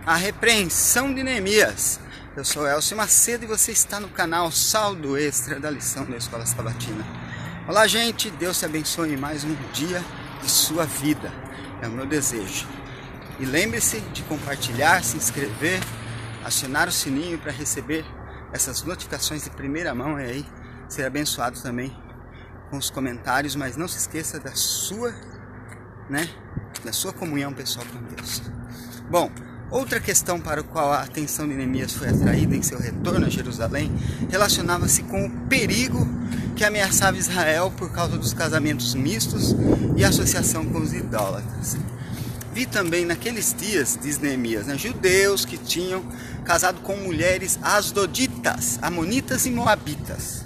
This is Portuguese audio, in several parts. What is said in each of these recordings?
A repreensão de Neemias. Eu sou Elcio Macedo e você está no canal Saldo Extra da lição da Escola Sabatina. Olá, gente, Deus te abençoe em mais um dia de sua vida, é o meu desejo. E lembre-se de compartilhar, se inscrever, acionar o sininho para receber essas notificações de primeira mão e aí ser abençoado também com os comentários, mas não se esqueça da sua comunhão pessoal com Deus. Bom, outra questão para a qual a atenção de Neemias foi atraída em seu retorno a Jerusalém relacionava-se com o perigo que ameaçava Israel por causa dos casamentos mistos e associação com os idólatras. Vi também naqueles dias, diz Neemias, judeus que tinham casado com mulheres asdoditas, amonitas e moabitas.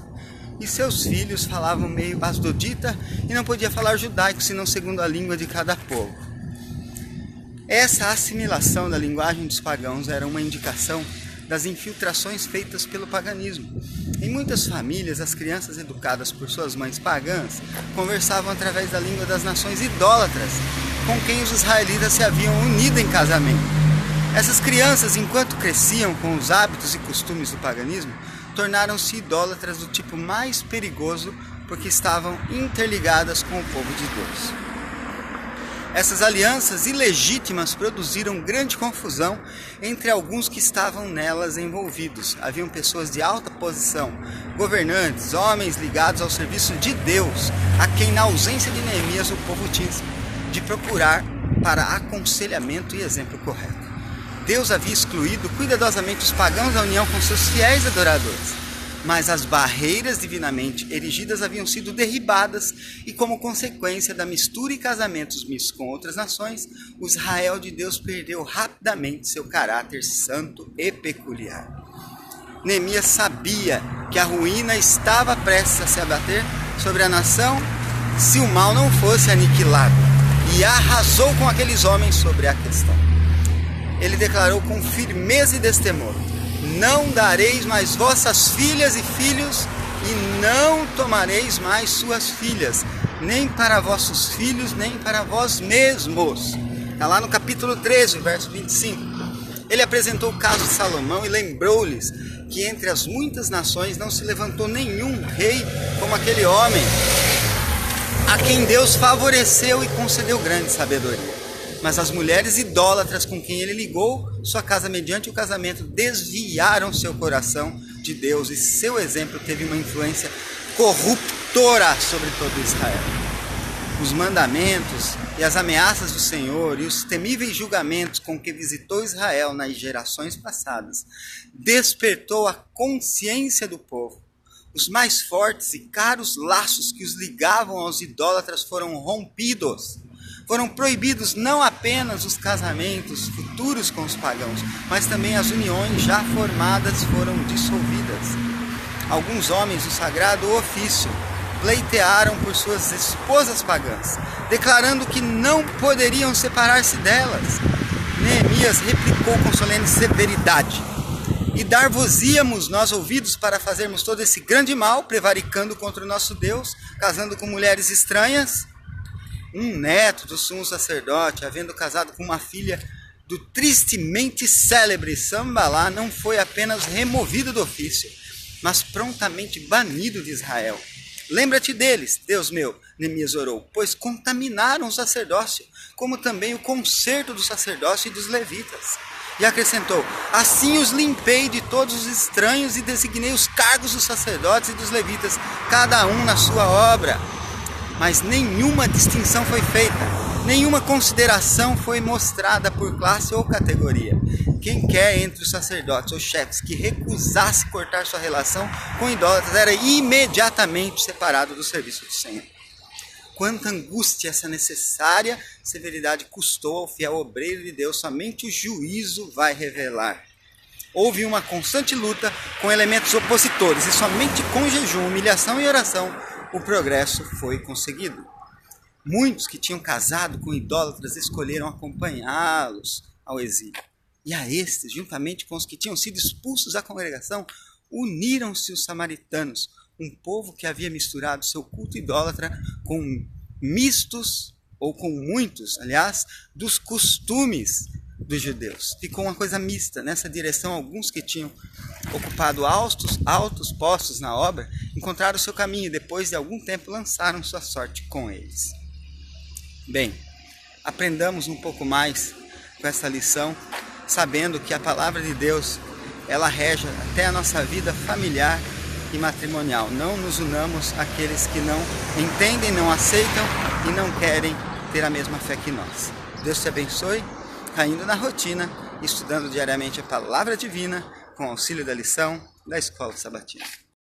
E seus filhos falavam meio asdodita e não podia falar judaico, senão segundo a língua de cada povo. Essa assimilação da linguagem dos pagãos era uma indicação das infiltrações feitas pelo paganismo. Em muitas famílias, as crianças educadas por suas mães pagãs conversavam através da língua das nações idólatras, com quem os israelitas se haviam unido em casamento. Essas crianças, enquanto cresciam com os hábitos e costumes do paganismo, tornaram-se idólatras do tipo mais perigoso porque estavam interligadas com o povo de Deus. Essas alianças ilegítimas produziram grande confusão entre alguns que estavam nelas envolvidos. Haviam pessoas de alta posição, governantes, homens ligados ao serviço de Deus, a quem na ausência de Neemias o povo tinha de procurar para aconselhamento e exemplo correto. Deus havia excluído cuidadosamente os pagãos da união com seus fiéis adoradores, mas as barreiras divinamente erigidas haviam sido derribadas e, como consequência da mistura e casamentos mistos com outras nações, o Israel de Deus perdeu rapidamente seu caráter santo e peculiar. Neemias sabia que a ruína estava prestes a se abater sobre a nação se o mal não fosse aniquilado, e arrasou com aqueles homens sobre a questão. Ele declarou com firmeza e destemor: não dareis mais vossas filhas e filhos, e não tomareis mais suas filhas, nem para vossos filhos, nem para vós mesmos. Está lá no capítulo 13, verso 25. Ele apresentou o caso de Salomão e lembrou-lhes que entre as muitas nações não se levantou nenhum rei como aquele homem, a quem Deus favoreceu e concedeu grande sabedoria. Mas as mulheres idólatras com quem ele ligou sua casa mediante o casamento desviaram seu coração de Deus, e seu exemplo teve uma influência corruptora sobre todo Israel. Os mandamentos e as ameaças do Senhor e os temíveis julgamentos com que visitou Israel nas gerações passadas despertou a consciência do povo. Os mais fortes e caros laços que os ligavam aos idólatras foram rompidos. Foram proibidos não apenas os casamentos futuros com os pagãos, mas também as uniões já formadas foram dissolvidas. Alguns homens do sagrado ofício pleitearam por suas esposas pagãs, declarando que não poderiam separar-se delas. Neemias replicou com solene severidade: e dar-vos-íamos nós ouvidos para fazermos todo esse grande mal, prevaricando contra o nosso Deus, casando com mulheres estranhas? Um neto do sumo sacerdote, havendo casado com uma filha do tristemente célebre Sambalá, não foi apenas removido do ofício, mas prontamente banido de Israel. Lembra-te deles, Deus meu, Neemias orou, pois contaminaram o sacerdócio, como também o concerto do sacerdócio e dos levitas. E acrescentou: assim os limpei de todos os estranhos e designei os cargos dos sacerdotes e dos levitas, cada um na sua obra. Mas nenhuma distinção foi feita, nenhuma consideração foi mostrada por classe ou categoria. Quem quer entre os sacerdotes ou chefes que recusasse cortar sua relação com idólatras era imediatamente separado do serviço do Senhor. Quanta angústia essa necessária severidade custou ao fiel obreiro de Deus, somente o juízo vai revelar. Houve uma constante luta com elementos opositores e somente com jejum, humilhação e oração o progresso foi conseguido. Muitos que tinham casado com idólatras escolheram acompanhá-los ao exílio. E a estes, juntamente com os que tinham sido expulsos da congregação, uniram-se os samaritanos, um povo que havia misturado seu culto idólatra com muitos, aliás, dos costumes dos judeus. Ficou uma coisa mista. Nessa direção, alguns que tinham ocupado altos postos na obra encontraram o seu caminho e depois de algum tempo lançaram sua sorte com eles. Bem, aprendamos um pouco mais com essa lição, sabendo que a palavra de Deus, ela rege até a nossa vida familiar e matrimonial. Não nos unamos àqueles que não entendem, não aceitam e não querem ter a mesma fé que nós. Deus te abençoe, caindo na rotina, estudando diariamente a palavra divina com auxílio da lição da Escola Sabatina.